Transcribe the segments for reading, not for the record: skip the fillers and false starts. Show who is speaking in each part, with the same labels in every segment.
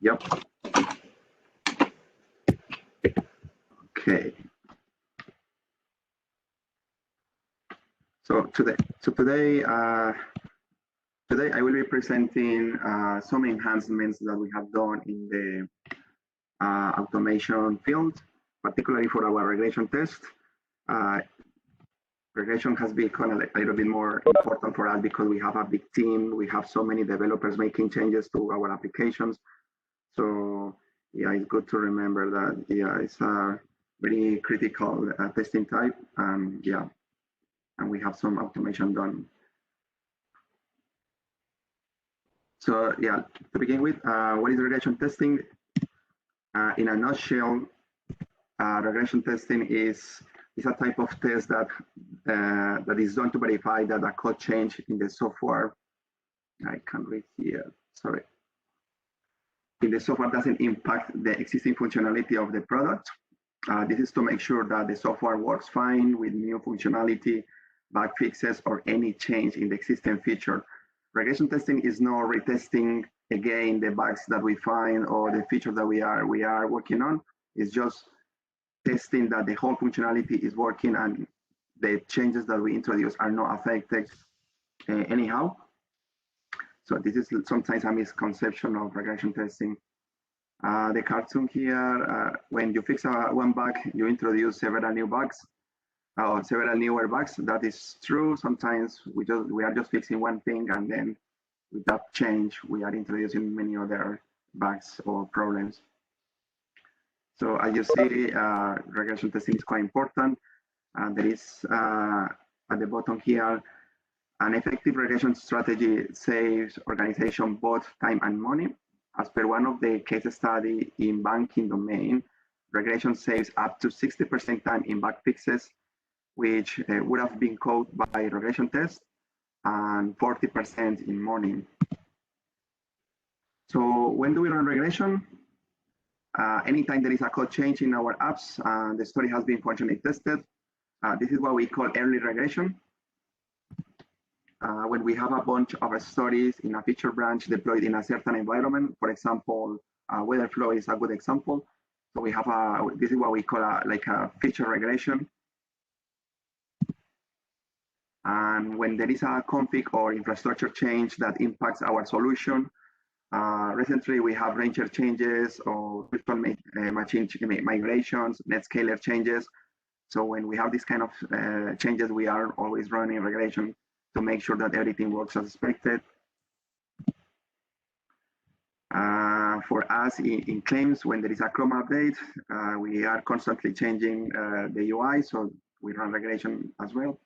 Speaker 1: Yep. Okay. So today I will be presenting some enhancements that we have done in the automation field, particularly for our regression test. Regression has become a little bit more important for us because we have a big team. We have so many developers making changes to our applications. So yeah, it's good to remember that, yeah, it's a very critical testing type. Yeah, and we have some automation done. So yeah, to begin with, what is regression testing? In a nutshell, regression testing is a type of test that that is done to verify that a code change in the software. I can't read here. Sorry. In the software doesn't impact the existing functionality of the product. This is to make sure that the software works fine with new functionality, bug fixes, or any change in the existing feature. Regression testing is not retesting again the bugs that we find or the feature that we are working on. It's just testing that the whole functionality is working and the changes that we introduce are not affected anyhow. So this is sometimes a misconception of regression testing. The cartoon here, when you fix one bug, you introduce several new bugs or several newer bugs. That is true. Sometimes we are just fixing one thing, and then with that change, we are introducing many other bugs or problems. So as you see, regression testing is quite important. There is at the bottom here, an effective regression strategy saves organization both time and money. As per one of the case study in banking domain, regression saves up to 60% time in bug fixes, which would have been coded by regression tests, and 40% in money. So when do we run regression? Anytime there is a code change in our apps and the story has been functionally tested. This is what we call early regression. When we have a bunch of stories in a feature branch deployed in a certain environment, for example, weather flow is a good example. So we have this is what we call like a feature regression. And when there is a config or infrastructure change that impacts our solution, recently we have ranger changes or virtual machine migrations, netscaler changes. So when we have this kind of changes, we are always running regression to make sure that everything works as expected. For us in claims, when there is a Chrome update, we are constantly changing the UI, so we run regression as well.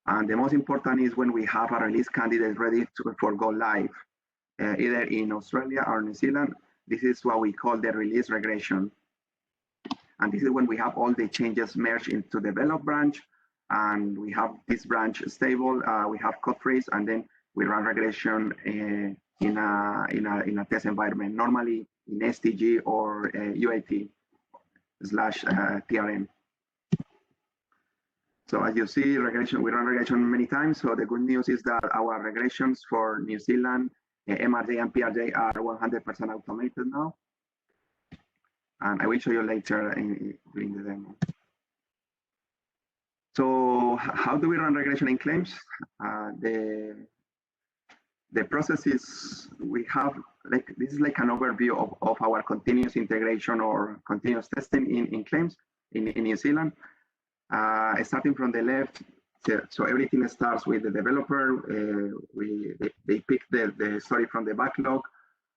Speaker 1: And the most important is when we have a release candidate ready for go live, either in Australia or New Zealand. This is what we call the release regression. And this is when we have all the changes merged into the develop branch, and we have this branch stable. We have code freeze, and then we run regression in a test environment, normally in STG or UAT / TRM. So as you see, regression, we run regression many times. So the good news is that our regressions for New Zealand, MRJ and PRJ are 100% automated now. And I will show you later during the demo. So how do we run regression in claims? The process is, we have this is like an overview of our continuous integration or continuous testing in claims in New Zealand. Starting from the left, so everything starts with the developer. They pick the story from the backlog,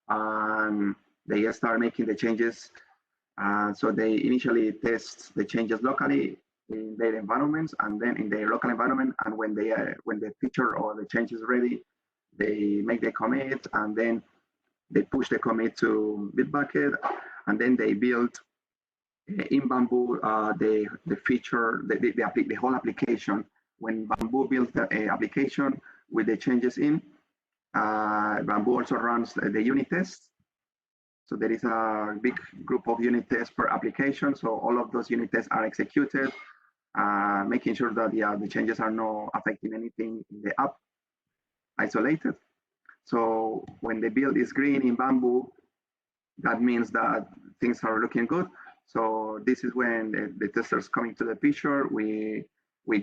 Speaker 1: and they start making the changes. So they initially test the changes locally in their environments, and then in their local environment. And when the feature or the change is ready, they make the commit, and then they push the commit to Bitbucket, and then they build in Bamboo the feature, the whole application. When Bamboo builds the application with the changes in, Bamboo also runs the unit tests. So there is a big group of unit tests per application. So all of those unit tests are executed, making sure that the changes are not affecting anything in the app, isolated. So when the build is green in Bamboo, that means that things are looking good. So this is when the testers coming to the picture. We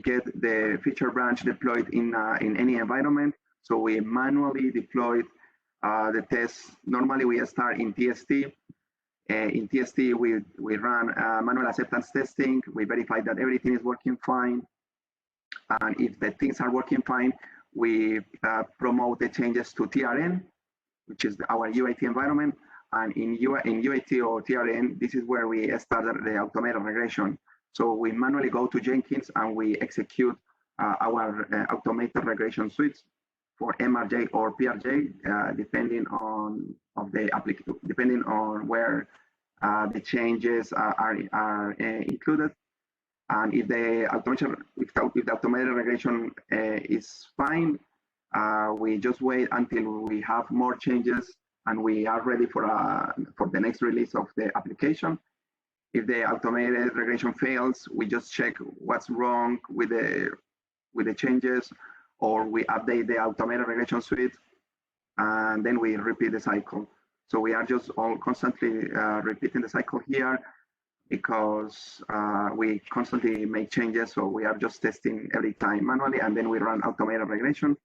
Speaker 1: get the feature branch deployed in any environment. So we manually deployed the tests. Normally we start in TST. In TST, we run manual acceptance testing. We verify that everything is working fine. And if the things are working fine, we promote the changes to TRN, which is our UAT environment. And in UAT or TRN, this is where we started the automated regression. So we manually go to Jenkins and we execute our automated regression suites for MRJ or PRJ, depending on depending on where the changes are included. And if the automated regression is fine, we just wait until we have more changes and we are ready for the next release of the application. If the automated regression fails, we just check what's wrong with the changes, or we update the automated regression suite, and then we repeat the cycle. So we are just all constantly repeating the cycle here because we constantly make changes. So we are just testing every time manually, and then we run automated regression.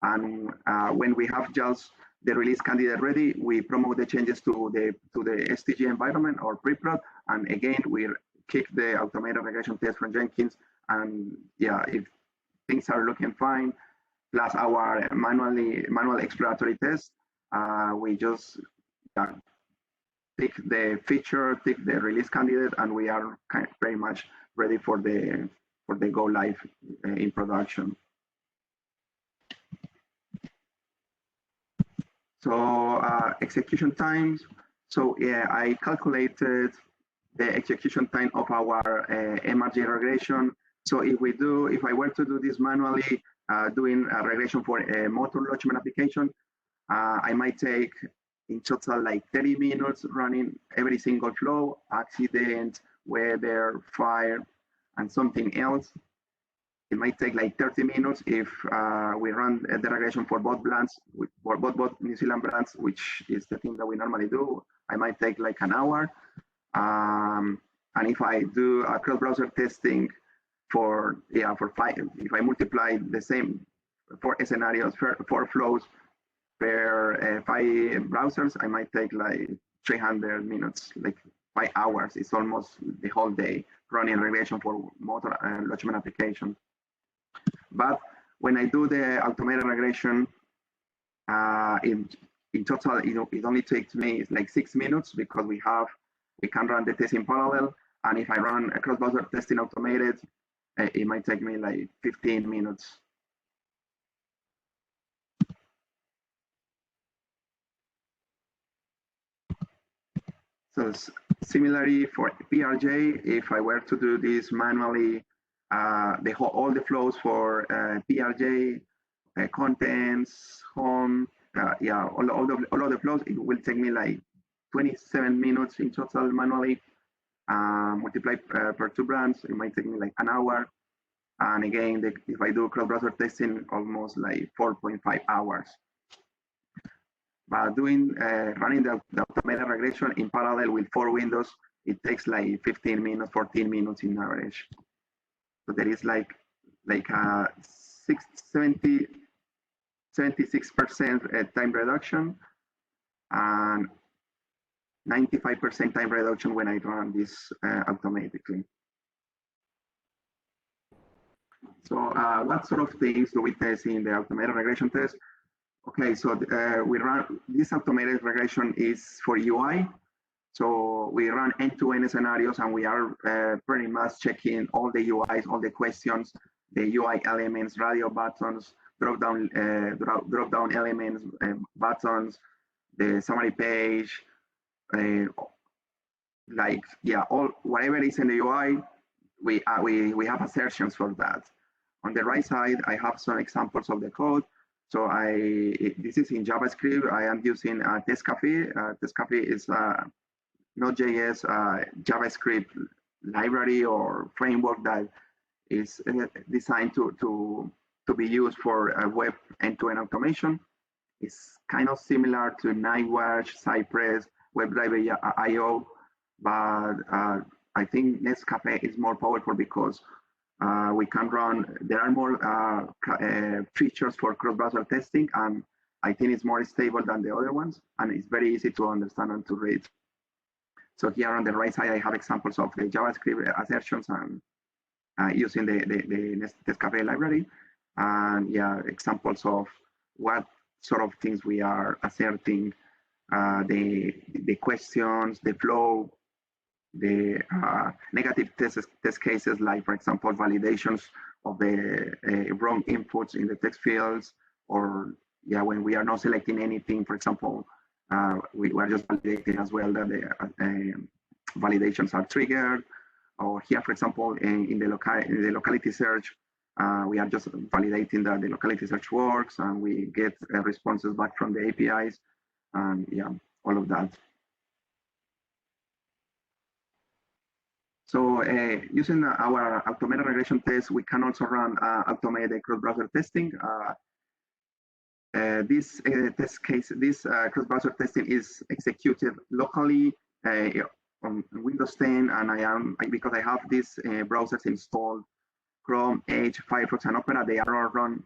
Speaker 1: And when we have just the release candidate ready, we promote the changes to the STG environment or pre-prod, and again we kick the automated regression test from Jenkins. And yeah, if things are looking fine, plus our manual exploratory test, we just pick the feature, pick the release candidate, and we are very much ready for the go live in production. So execution times. So yeah, I calculated the execution time of our MRJ regression. So if I were to do this manually, doing a regression for a motor lodgement application, I might take in total like 30 minutes running every single flow, accident, weather, fire, and something else. It might take like 30 minutes if we run the regression for both brands, for both New Zealand brands, which is the thing that we normally do. I might take like an hour. And if I do a cross-browser testing for 5, if I multiply the same 4 scenarios, 4 flows per 5 browsers, I might take like 300 minutes, like 5 hours. It's almost the whole day running regression for motor lodgement application. But when I do the automated regression, in total, it only takes me like 6 minutes because we can run the test in parallel. And if I run a cross-browser testing automated, it might take me like 15 minutes. So similarly for PRJ, if I were to do this manually, all the flows for PRJ, contents, home, all of the flows, it will take me like 27 minutes in total manually. Multiplied per 2 brands, it might take me like an hour. And again, if I do cross-browser testing, almost like 4.5 hours. But running the automated regression in parallel with 4 windows, it takes like 15 minutes, 14 minutes in average. So there is like a 76% time reduction and 95% time reduction when I run this automatically. So what sort of things do we test in the automated regression test? Okay, so we run this automated regression is for UI. So we run end-to-end scenarios, and we are pretty much checking all the UIs, all the questions, the UI elements, radio buttons, drop-down elements, buttons, the summary page, whatever is in the UI, we have assertions for that. On the right side, I have some examples of the code. So this is in JavaScript. I am using Testcafe. Testcafe is Node.js JavaScript library or framework that is designed to be used for web end-to-end automation. It's kind of similar to Nightwatch, Cypress, WebDriver.io, but I think Netscape is more powerful because we can run, there are more features for cross-browser testing, and I think it's more stable than the other ones, and it's very easy to understand and to read. So here on the right side, I have examples of the JavaScript assertions and using the Netscape library, and yeah, examples of what sort of things we are asserting, the questions, the flow, the negative test cases, like for example, validations of the wrong inputs in the text fields, or yeah, when we are not selecting anything, for example, we are just validating as well that the validations are triggered. Or here, for example, in the locality search, we are just validating that the locality search works, and we get responses back from the APIs, and yeah, all of that. So using our automated regression test, we can also run automated cross-browser testing. This test case, this cross-browser testing is executed locally on Windows 10, and because I have these browsers installed, Chrome, Edge, Firefox, and Opera, they are all run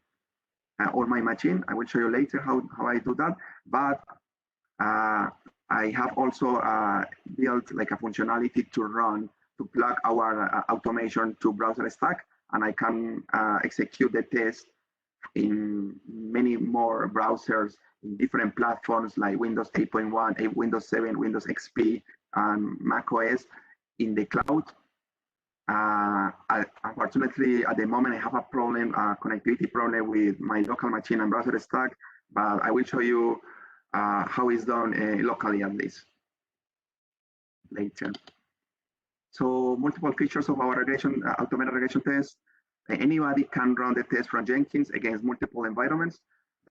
Speaker 1: on my machine. I will show you later how I do that. But I have also built like a functionality to plug our automation to browser stack, and I can execute the test in many more browsers in different platforms like Windows 8.1, Windows 7, Windows XP, and Mac OS in the cloud. Unfortunately, at the moment, I have a problem, connectivity problem with my local machine and browser stack, but I will show you how it's done locally at least later. So multiple features of our automated regression test. Anybody can run the test from Jenkins against multiple environments.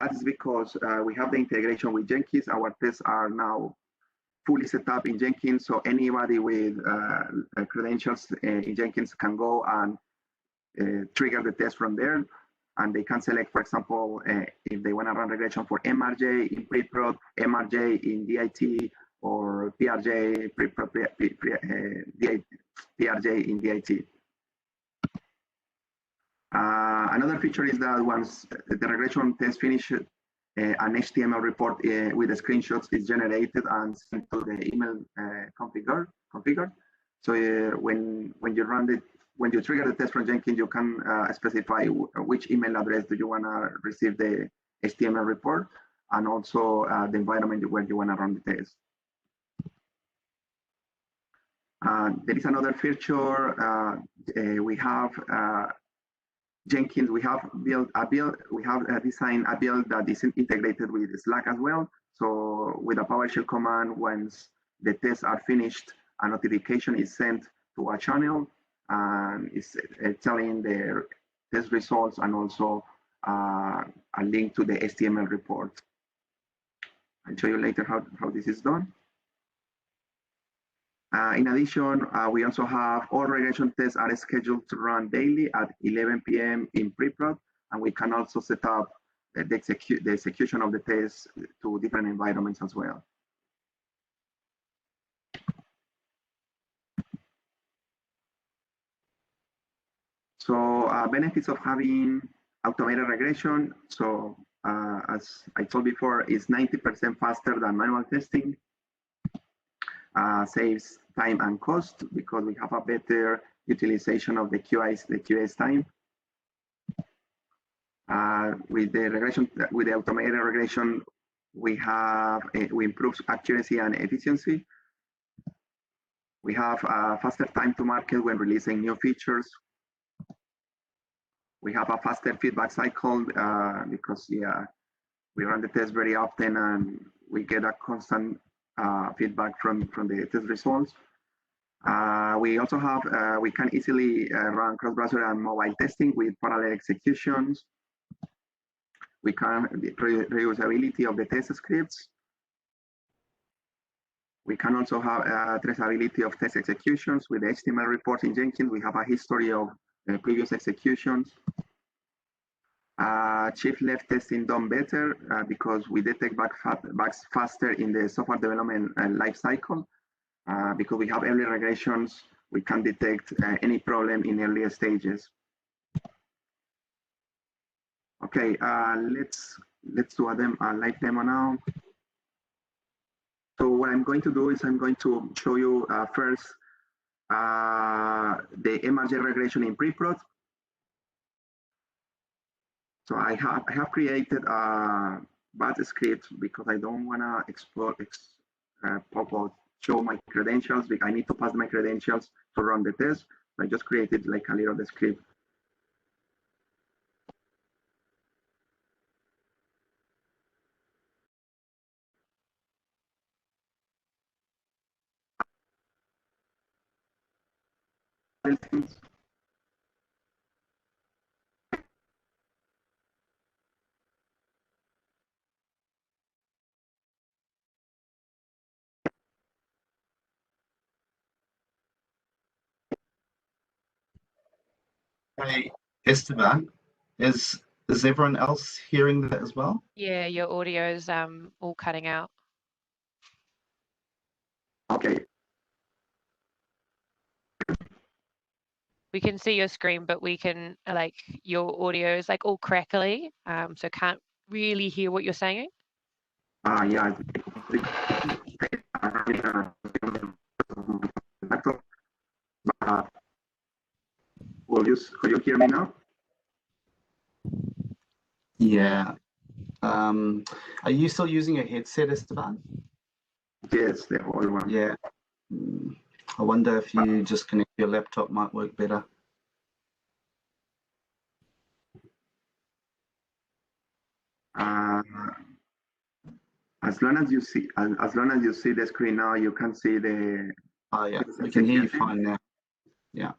Speaker 1: That is because we have the integration with Jenkins. Our tests are now fully set up in Jenkins, so anybody with credentials in Jenkins can go and trigger the test from there, and they can select, for example, if they want to run regression for MRJ in pre-prod, MRJ in DIT, or PRJ, PRJ in DIT. Another feature is that once the regression test finishes, an HTML report with the screenshots is generated and sent to the email configured. So when you trigger the test from Jenkins, you can specify which email address do you want to receive the HTML report, and also the environment where you want to run the test. There is another feature. We have Jenkins. We have designed a build that is integrated with Slack as well. So with a PowerShell command, once the tests are finished, a notification is sent to a channel, and it's telling the test results and also a link to the HTML report. I'll show you later how this is done. In addition, we also have all regression tests are scheduled to run daily at 11 p.m. in pre-prod, and we can also set up the execution of the tests to different environments as well. So benefits of having automated regression. So as I told before, it's 90% faster than manual testing. Saves time and cost because we have a better utilization of the QA's time. With the automated regression, we improve accuracy and efficiency. We have a faster time to market when releasing new features. We have a faster feedback cycle because we run the test very often and we get a constant feedback from the test results. We also have, we can easily run cross-browser and mobile testing with parallel executions. We can reusability of the test scripts. We can also have traceability of test executions with the HTML reports in Jenkins. We have a history of previous executions. shift left testing done better because we detect bugs faster in the software development life cycle. Because we have early regressions, we can detect any problem in earlier stages. Okay, let's do a live demo now. So what I'm going to do is I'm going to show you first the MRJ regression in pre-prod. So I have created a bad script because I don't want to show my credentials. I need to pass my credentials to run the test. So I just created like a little script.
Speaker 2: Hey, Esteban, is everyone else hearing that as well?
Speaker 3: Yeah, your audio's all cutting out.
Speaker 1: Okay.
Speaker 3: We can see your screen, but we can like your audio is like all crackly, so can't really hear what you're saying.
Speaker 1: Yeah. Will you hear me now?
Speaker 2: Yeah. Are you still using a headset, Esteban?
Speaker 1: Yes, the whole one.
Speaker 2: Yeah. I wonder if you just connect your laptop might work better.
Speaker 1: As long as you see the screen now, you can see the.
Speaker 2: Oh yeah, we can hear you fine now. Yeah.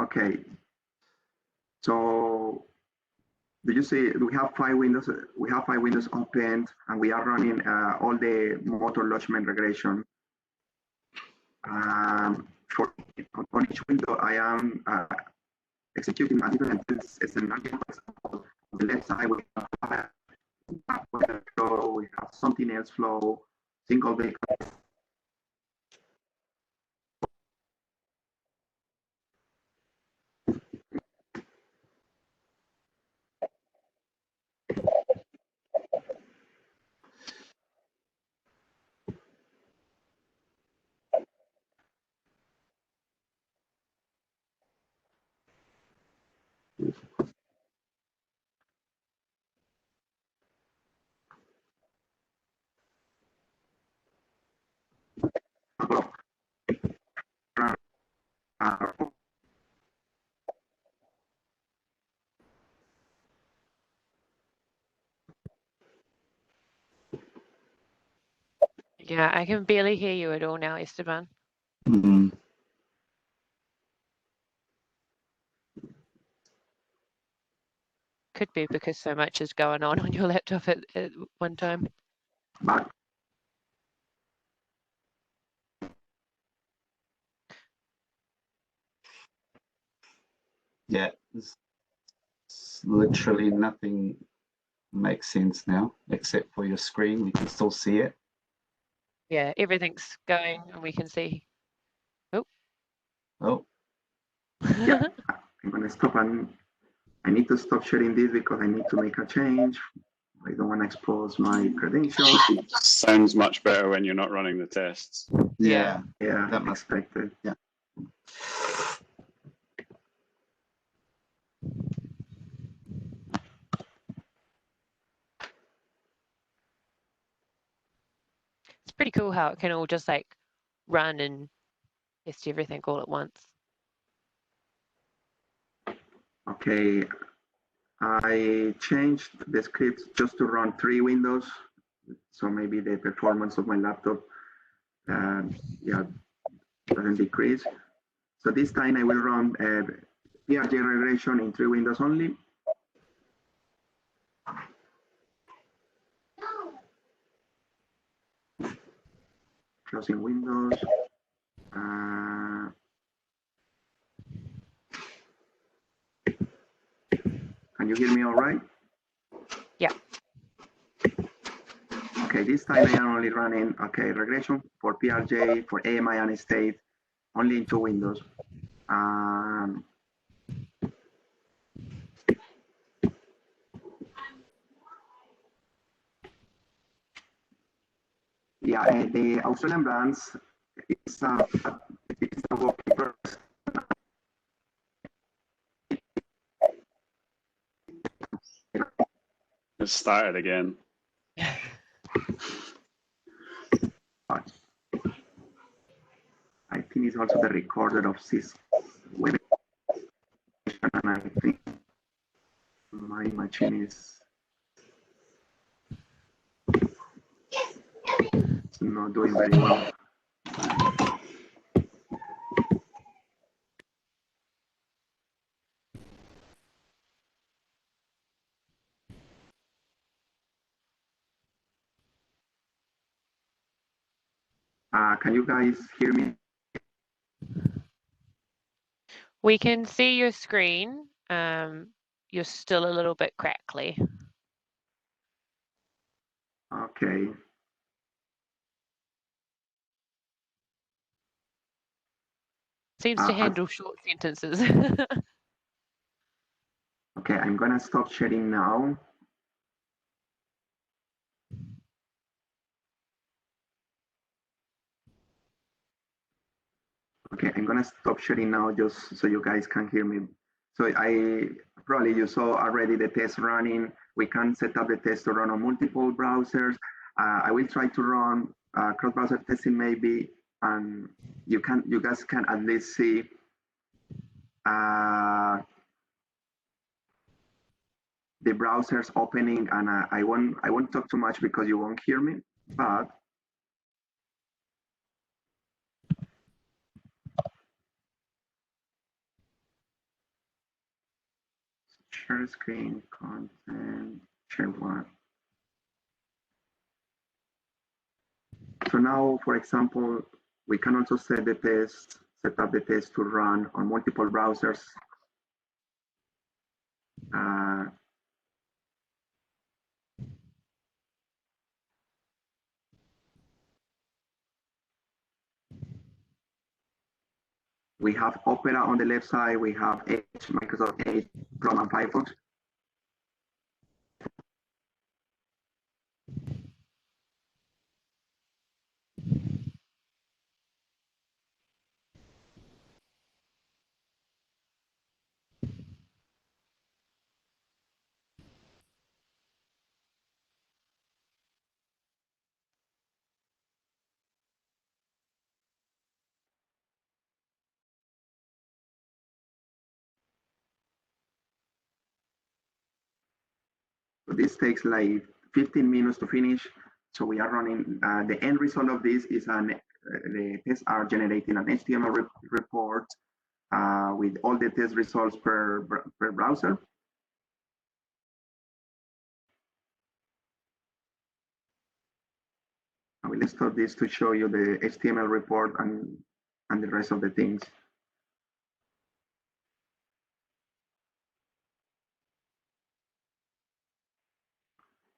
Speaker 1: Okay. So, did you see we have 5 windows? We have 5 windows opened, and we are running all the motor lodgement regression. For on each window, I am executing a different scenario. On the left side, we have flow, we have something else flow, single vehicle.
Speaker 3: Yeah, I can barely hear you at all now, Esteban. Could be because so much is going on your laptop at one time.
Speaker 2: Yeah, literally nothing makes sense now except for your screen. We can still see it.
Speaker 3: Yeah, everything's going and we can see.
Speaker 2: Oh.
Speaker 1: Yeah, I'm gonna stop and I need to stop sharing this because I need to make a change. I don't want to expose my credentials.
Speaker 4: Sounds much better when you're not running the tests.
Speaker 2: Yeah,
Speaker 1: that must expected.
Speaker 2: Yeah.
Speaker 3: It's pretty cool how it can all just like run and test everything all at once.
Speaker 1: Okay, I changed the script just to run 3 windows, so maybe the performance of my laptop, doesn't decrease. So this time I will run MRJ regression in 3 windows only. Closing windows. Can you hear me all right?
Speaker 3: Yeah.
Speaker 1: Okay, this time I am only running, okay, regression for PRJ, for AMI and state, only in 2 windows. Yeah, the Australian brands is a work in progress.
Speaker 4: It started again.
Speaker 1: But I think it's also the recorder of this web, and I think my machine is not doing very well. Can you guys hear me?
Speaker 3: We can see your screen. You're still a little bit crackly.
Speaker 1: Okay.
Speaker 3: Seems to handle short sentences.
Speaker 1: Okay, I'm gonna stop sharing now. Okay, I'm gonna stop sharing now just so you guys can hear me. So probably you saw already the test running. We can set up the test to run on multiple browsers. I will try to run cross-browser testing maybe, and you guys can at least see the browsers opening, and I won't talk too much because you won't hear me, but share screen, content, share one. So now, for example, we can also set up the test to run on multiple browsers. We have Opera on the left side. We have Edge, Microsoft Edge, Chrome, and Firefox. So this takes like 15 minutes to finish. So we are running, the end result of this is the tests are generating an HTML report with all the test results per browser. I will stop this to show you the HTML report and the rest of the things.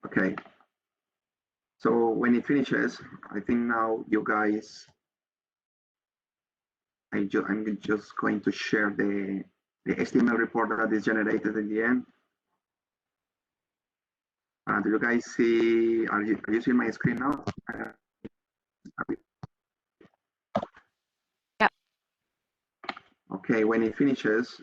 Speaker 1: Okay. So when it finishes, I think now you guys, I'm just going to share the HTML report that is generated in the end. Do you guys see, are you seeing my screen now?
Speaker 3: Yeah.
Speaker 1: Okay, when it finishes,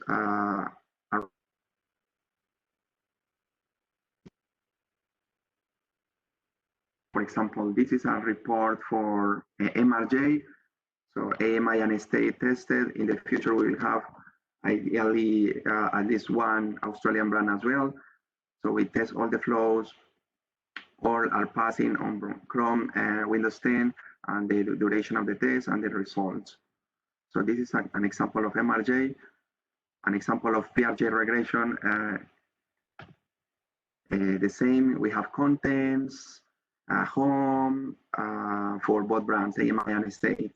Speaker 1: for example, this is a report for MRJ. So AMI and state tested. In the future, we will have ideally at least one Australian brand as well. So we test all the flows, all are passing on Chrome, Windows 10, and the duration of the test and the results. So this is an example of MRJ, an example of PRJ regression. The same, we have contents, home for both brands, AMI and state.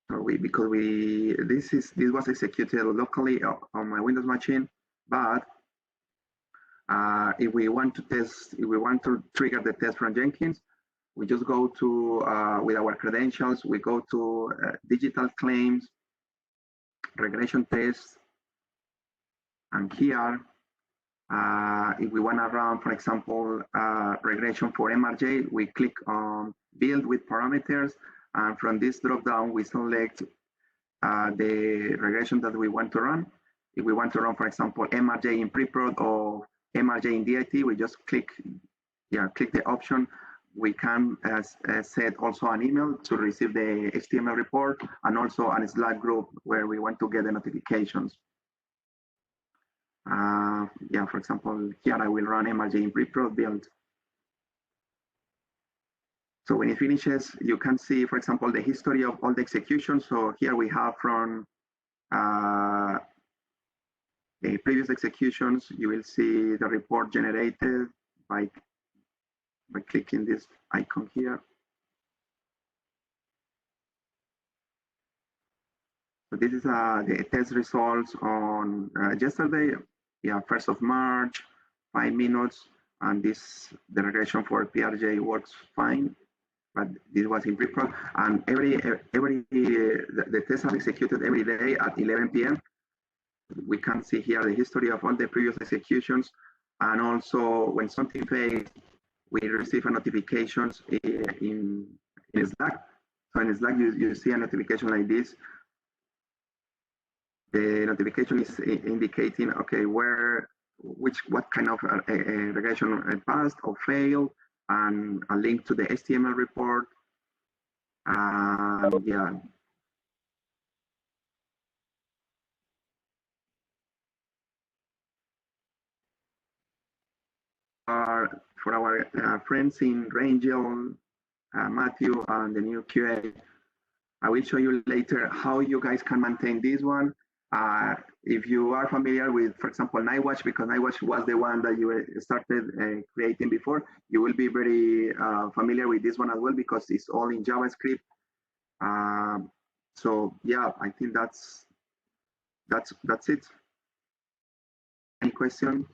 Speaker 1: So this was executed locally on my Windows machine, but If we want to trigger the test from Jenkins, we just go to, with our credentials, we go to digital claims, regression tests, and here, if we want to run, for example, regression for MRJ, we click on build with parameters, and from this drop-down, we select the regression that we want to run. If we want to run, for example, MRJ in preprod or MRJ in DIT, we just click the option. We can set also an email to receive the HTML report, and also a Slack group where we want to get the notifications. For example, here I will run MRJ in preprod build. So when it finishes, you can see, for example, the history of all the executions. So here we have from the previous executions, you will see the report generated by clicking this icon here. So this is the test results on yesterday, 1st of March, 5 minutes, and the regression for PRJ works fine, but this was in preprod, and the tests are executed every day at 11 p.m. We can see here the history of all the previous executions, and also when something fails, we receive a notifications in Slack. So in Slack, you see a notification like this. The notification is indicating, okay, what kind of regression passed or failed, and a link to the HTML report. For our friends in Rangel, Matthew, and the new QA, I will show you later how you guys can maintain this one. If you are familiar with, for example, Nightwatch, because Nightwatch was the one that you started creating before, you will be very familiar with this one as well, because it's all in JavaScript. So yeah, I think that's it. Any questions?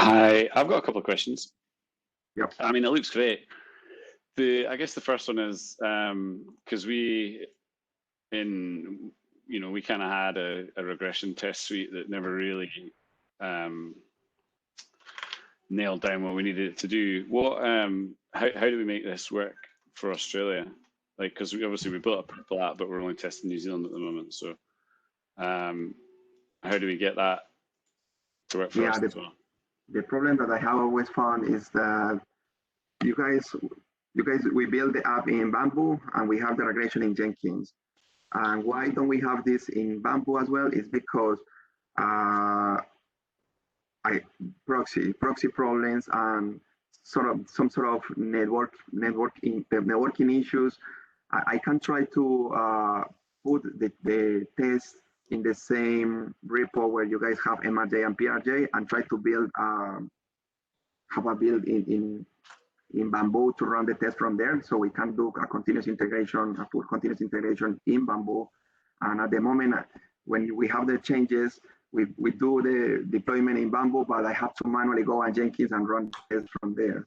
Speaker 4: I've got a couple of questions.
Speaker 1: Yep.
Speaker 4: I mean, it looks great. I guess the first one is because we kind of had a regression test suite that never really nailed down what we needed it to do. How do we make this work for Australia? Like, because we built a purple app, but we're only testing New Zealand at the moment. So how do we get that to work for us as well?
Speaker 1: The problem that I have always found is that you guys, we build the app in Bamboo, and we have the regression in Jenkins. And why don't we have this in Bamboo as well? Is because proxy problems and some sort of networking issues. I can try to put the test in the same repo where you guys have MRJ and PRJ, and try to build have a build in Bamboo to run the test from there. So we can do a continuous integration, a full continuous integration in Bamboo. And at the moment, when we have the changes, we do the deployment in Bamboo, but I have to manually go on Jenkins and run tests from there.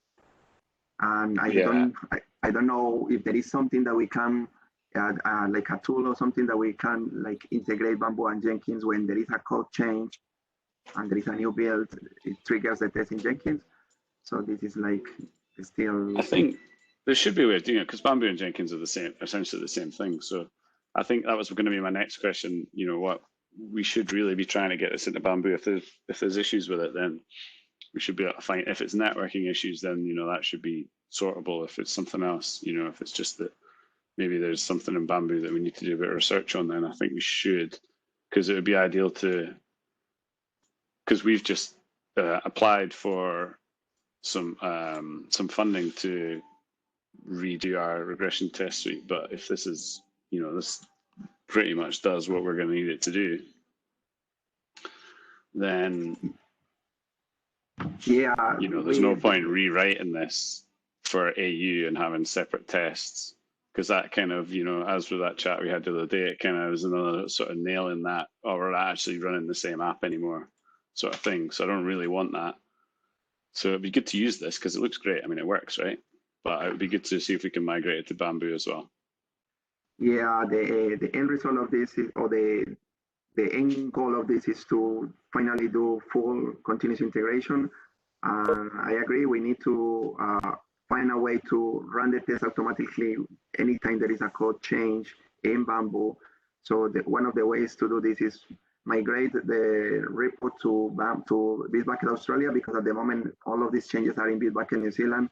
Speaker 1: And I don't know if there is something that we can like a tool or something that we can like integrate Bamboo and Jenkins when there is a code change and there is a new build, it triggers the test in Jenkins. So this is like still.
Speaker 4: I think there should be a way of doing it, because Bamboo and Jenkins are essentially the same thing. So I think that was going to be my next question. What we should really be trying to get this into Bamboo. If there's issues with it, then we should be able to find. If it's networking issues, then that should be sortable. If it's something else, if it's just that maybe there's something in Bamboo that we need to do a bit of research on, then I think we should, because it would be ideal because we've just applied for some funding to redo our regression test suite. But if this is, this pretty much does what we're going to need it to do, then there's no point rewriting this for AU and having separate tests because that kind of, as with that chat we had the other day, it kind of was another sort of nail in that, oh, we're not actually running the same app anymore, sort of thing. So I don't really want that. So it'd be good to use this because it looks great. I mean, it works, right? But it would be good to see if we can migrate it to Bamboo as well.
Speaker 1: Yeah, the end result of this is, or the end goal of this is to finally do full continuous integration. I agree. We need to find a way to run the test automatically anytime there is a code change in Bamboo. So one of the ways to do this is migrate the repo to Bitbucket Australia, because at the moment all of these changes are in Bitbucket New Zealand,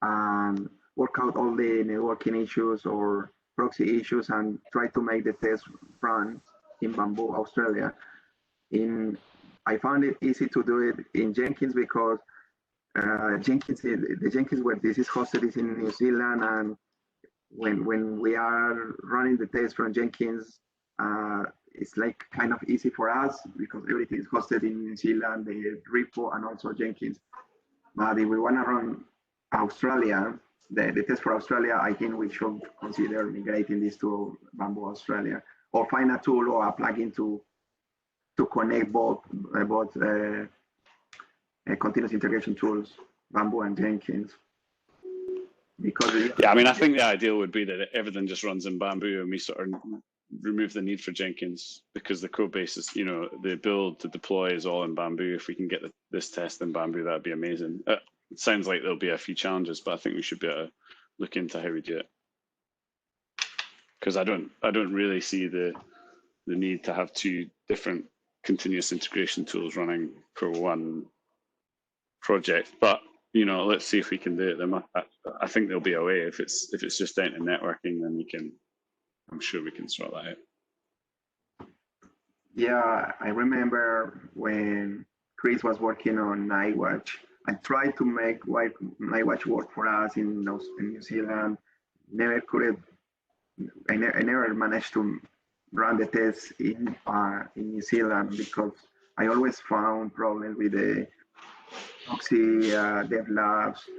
Speaker 1: and work out all the networking issues or proxy issues and try to make the test run in Bamboo Australia. I found it easy to do it in Jenkins because the Jenkins where this is hosted is in New Zealand, and when we are running the test from Jenkins, it's like kind of easy for us because everything is hosted in New Zealand, the repo and also Jenkins. But if we want to run Australia, the test for Australia, I think we should consider migrating this to Bamboo Australia, or find a tool or a plugin to connect both continuous integration tools, Bamboo and Jenkins. Because
Speaker 4: yeah, I mean, I think the ideal would be that everything just runs in Bamboo and we sort of remove the need for Jenkins, because the code base is, the build, the deploy is all in Bamboo. If we can get this test in Bamboo, that'd be amazing. It sounds like there'll be a few challenges, but I think we should be able to look into how we do it. Because I don't really see the need to have two different continuous integration tools running for one project. But let's see if we can do it. I think there'll be a way. If it's just down to networking, then I'm sure we can sort that out.
Speaker 1: Yeah, I remember when Chris was working on Nightwatch, I tried to make Nightwatch work for us in New Zealand. I never managed to run the tests in New Zealand because I always found problems with the Proxy, Dev Labs,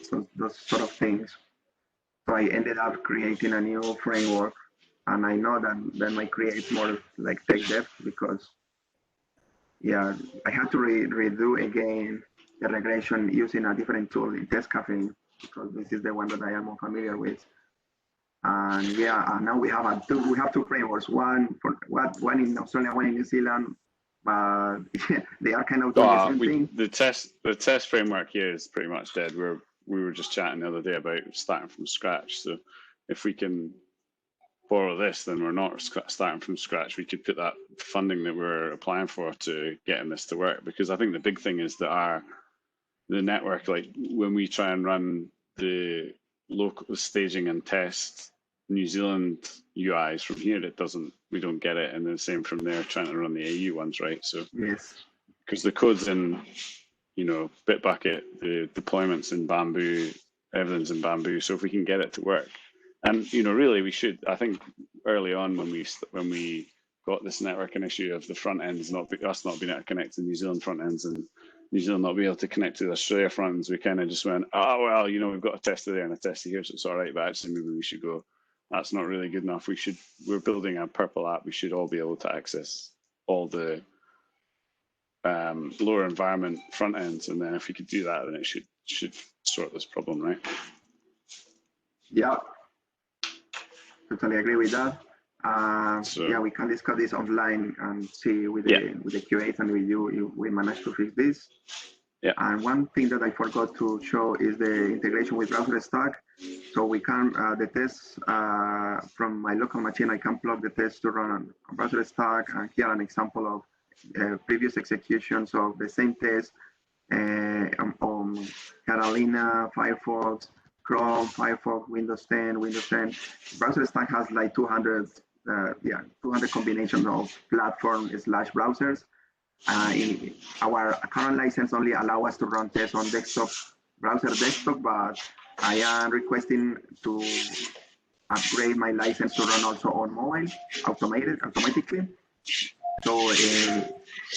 Speaker 1: so those sort of things. So I ended up creating a new framework, and I know that might create more like tech debt because, I had to redo again the regression using a different tool in Testcafe because this is the one that I am more familiar with. And now we have two frameworks, one in Australia, one in New Zealand, but they are kind of doing the same thing.
Speaker 4: The test framework here is pretty much dead. We were just chatting the other day about starting from scratch. So if we can borrow this, then we're not starting from scratch. We could put that funding that we're applying for to getting this to work, because I think the big thing is that the network, like when we try and run the local staging and test New Zealand UIs from here, we don't get it, and the same from there trying to run the AU ones, right? So
Speaker 1: yes,
Speaker 4: because the code's in Bitbucket, the deployments in Bamboo, everything's in Bamboo. So if we can get it to work, and really we should. I think early on when we got this networking issue of the front ends not being able to connect to New Zealand front ends and New Zealand not being able to connect to the Australia front ends, we kind of just went, oh well, we've got a tester there and a tester here, so it's all right. But actually, maybe we should go. That's not really good enough. We're building a purple app. We should all be able to access all the lower environment front ends, and then if we could do that, then it should sort this problem, right?
Speaker 1: Yeah, totally agree with that. We can discuss this offline and see with the QAs and with you, we managed to fix this.
Speaker 4: Yeah.
Speaker 1: And one thing that I forgot to show is the integration with Browser Stack. So we can the tests from my local machine. I can plug the test to run on Browser Stack, and here an example of previous executions of the same test on Catalina, Firefox, Chrome, Firefox, Windows 10, Windows 10. Browser Stack has like 200 combinations of platform/browsers. Our current license only allow us to run tests on browser desktop, but I am requesting to upgrade my license to run also on mobile, automatically. So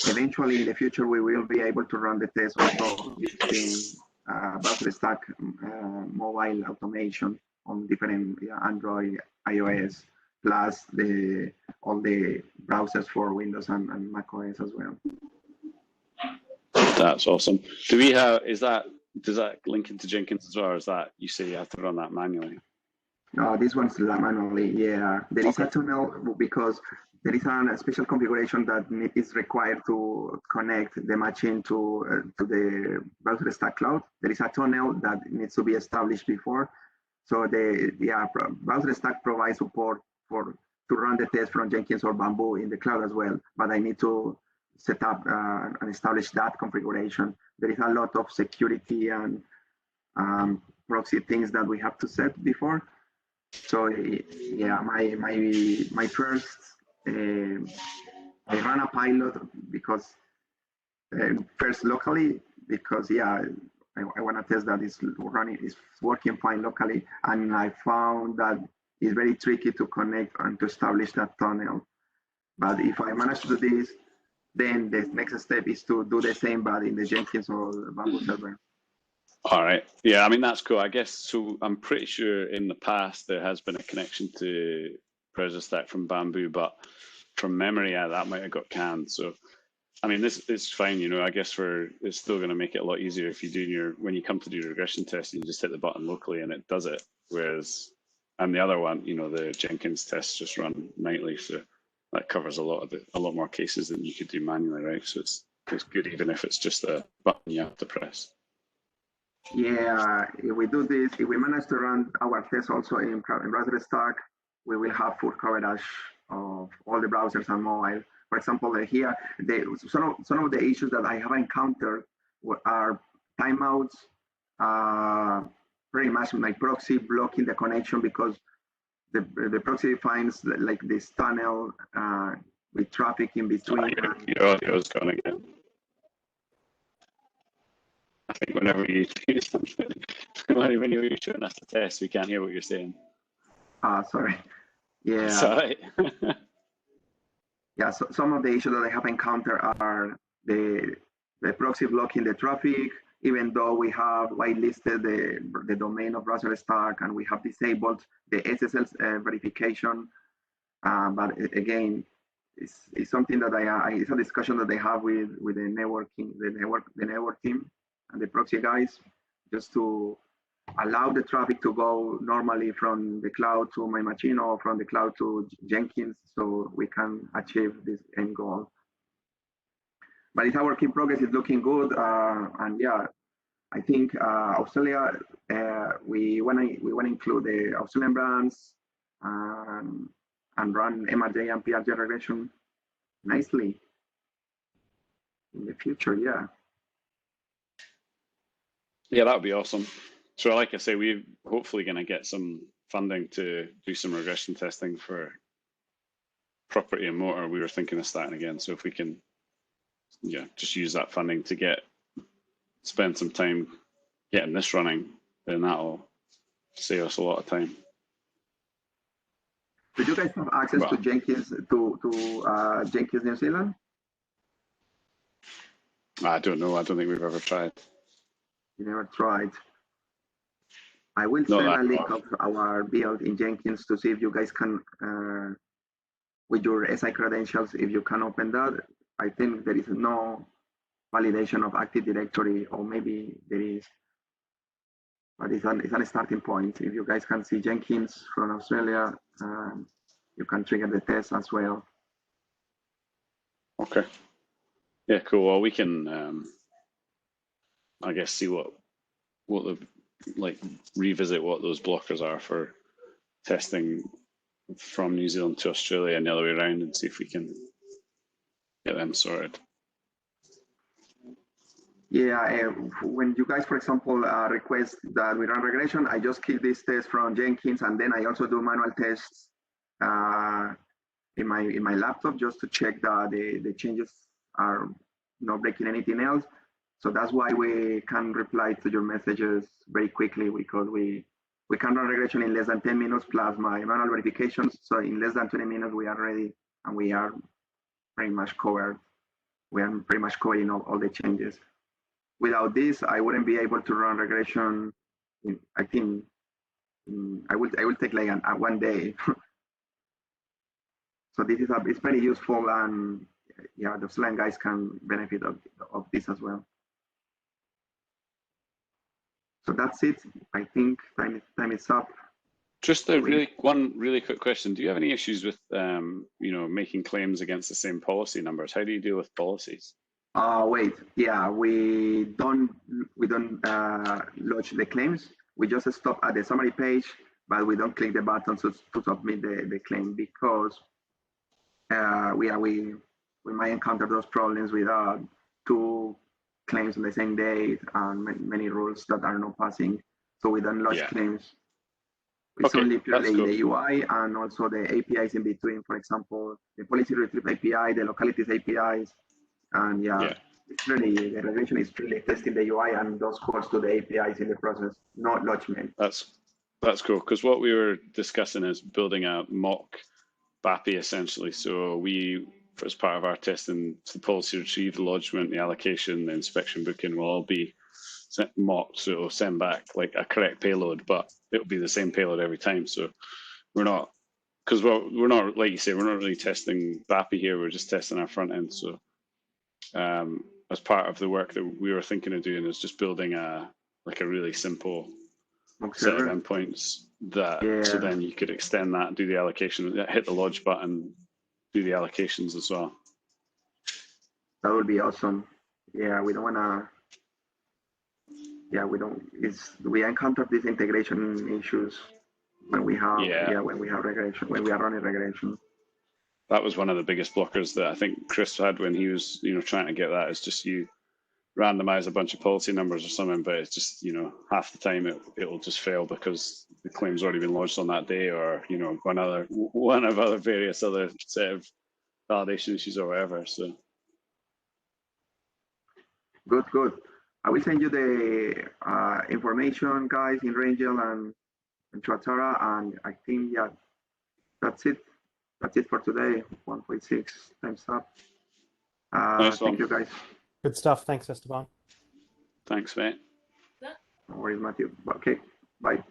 Speaker 1: eventually in the future, we will be able to run the test also using Browser Stack mobile automation. on different Android, iOS, plus all the browsers for Windows and Mac OS as well.
Speaker 4: That's awesome. Do we have, does that link into Jenkins as well, or is that, you say you have to run that manually?
Speaker 1: No, this one's manually, yeah. There is a tunnel because there is a special configuration that is required to connect the machine to the browser stack cloud. There is a tunnel that needs to be established before. So the browser stack provides support to run the test from Jenkins or Bamboo in the cloud as well. But I need to set up and establish that configuration. There is a lot of security and proxy things that we have to set before. So yeah, my first I ran a pilot because first locally because yeah I want to test that it's working fine locally, and I found that it's very tricky to connect and to establish that tunnel. But if I manage to do this, then the next step is to do the same but in the Jenkins or Bamboo server.
Speaker 4: All right. Yeah, I mean, that's cool. I guess, so I'm pretty sure in the past there has been a connection to browser stack from Bamboo, but from memory, that might have got canned. So, I mean, this is fine, you know, I guess it's still going to make it a lot easier if you do when you come to do your regression test, you just hit the button locally and it does it. Whereas, and the other one, you know, the Jenkins tests just run nightly. So that covers a lot more cases than you could do manually, right? So it's good even if it's just a button you have to press.
Speaker 1: Yeah, if we do this, if we manage to run our tests also in browser stack, we will have full coverage of all the browsers and mobile. For example, here, some of the issues that I have encountered are timeouts, pretty much my proxy blocking the connection because the proxy finds like this tunnel with traffic in between.
Speaker 4: Your audio's gone again. I think whenever you do something, when you're showing us the test, we can't hear what you're saying.
Speaker 1: Sorry. Yeah.
Speaker 4: Sorry.
Speaker 1: Yeah, so some of the issues that I have encountered are the proxy blocking the traffic, even though we have whitelisted the domain of browser stack and we have disabled the SSL verification. But again, it's something that it's a discussion that I have with the network team and the proxy guys, just to allow the traffic to go normally from the cloud to my machine or from the cloud to Jenkins, so we can achieve this end goal. But it's a work in progress. It's looking good, and yeah, I think Australia. We want to include the Australian brands and run MRJ and MRJ regression nicely in the future. Yeah.
Speaker 4: Yeah, that would be awesome. So like I say, we're hopefully going to get some funding to do some regression testing for property and motor. We were thinking of starting again. So if we can, just use that funding to spend some time getting this running, then that'll save us a lot of time.
Speaker 1: Do you guys have access to Jenkins, to Jenkins New Zealand?
Speaker 4: I don't know. I don't think we've ever tried.
Speaker 1: You never tried. I will send a link of our build in Jenkins to see if you guys can, with your SI credentials, if you can open that. I think there is no validation of Active Directory, or maybe there is, but it's a starting point. If you guys can see Jenkins from Australia, you can trigger the test as well.
Speaker 4: Okay. Yeah, cool. Well, we can, I guess, see what revisit what those blockers are for testing from New Zealand to Australia and the other way around, and see if we can get them sorted.
Speaker 1: Yeah, when you guys, for example, request that we run regression, I just keep this test from Jenkins, and then I also do manual tests in my laptop just to check that the changes are not breaking anything else. So that's why we can reply to your messages very quickly, because we can run regression in less than 10 minutes plus my manual verifications. So in less than 20 minutes, we are ready, and we are pretty much covered. We are pretty much covering all the changes. Without this, I wouldn't be able to run regression in, I think, I will take like one day. So this is it's very useful, and yeah, the Slang guys can benefit of this as well. So that's it. I think time is up.
Speaker 4: Just one really quick question. Do you have any issues with making claims against the same policy numbers? How do you deal with policies?
Speaker 1: Wait, yeah, we don't lodge the claims. We just stop at the summary page, but we don't click the button to submit the claim, because we might encounter those problems with two claims on the same date and many rules that are not passing. So we don't lodge claims. It's only purely the UI and also the APIs in between. For example, the policy retrieve API, the localities APIs, and it's really, the regression is really testing the UI and those calls to the APIs in the process, not lodgement.
Speaker 4: That's cool, because what we were discussing is building a mock BAPI essentially. So we, as part of our testing, the policy retrieve, the lodgement, the allocation, the inspection booking will all be mocked, so it'll send back like a correct payload, but it'll be the same payload every time. So we're not, because we're not, like you say, we're not really testing BAPI here, we're just testing our front end. So as part of the work that we were thinking of doing is just building a really simple set of endpoints that so then you could extend that, do the allocation, hit the lodge button, do the allocations as well.
Speaker 1: That would be awesome. Yeah, we don't want to. Yeah, we encounter these integration issues when we have regression, when we are running regression.
Speaker 4: That was one of the biggest blockers that I think Chris had when he was trying to get that, is just you randomize a bunch of policy numbers or something, but it's just half the time it'll just fail because the claim's already been lodged on that day, or one of other various other set of validation issues or whatever. So
Speaker 1: good. I will send you the information, guys, in Rangel and Chatara, and I think that's it. That's it for today. 1.6 times up.
Speaker 4: Nice one.
Speaker 1: Thank you, guys.
Speaker 5: Good stuff. Thanks, Esteban.
Speaker 4: Thanks, mate.
Speaker 1: No worries, Matthew. Okay, bye.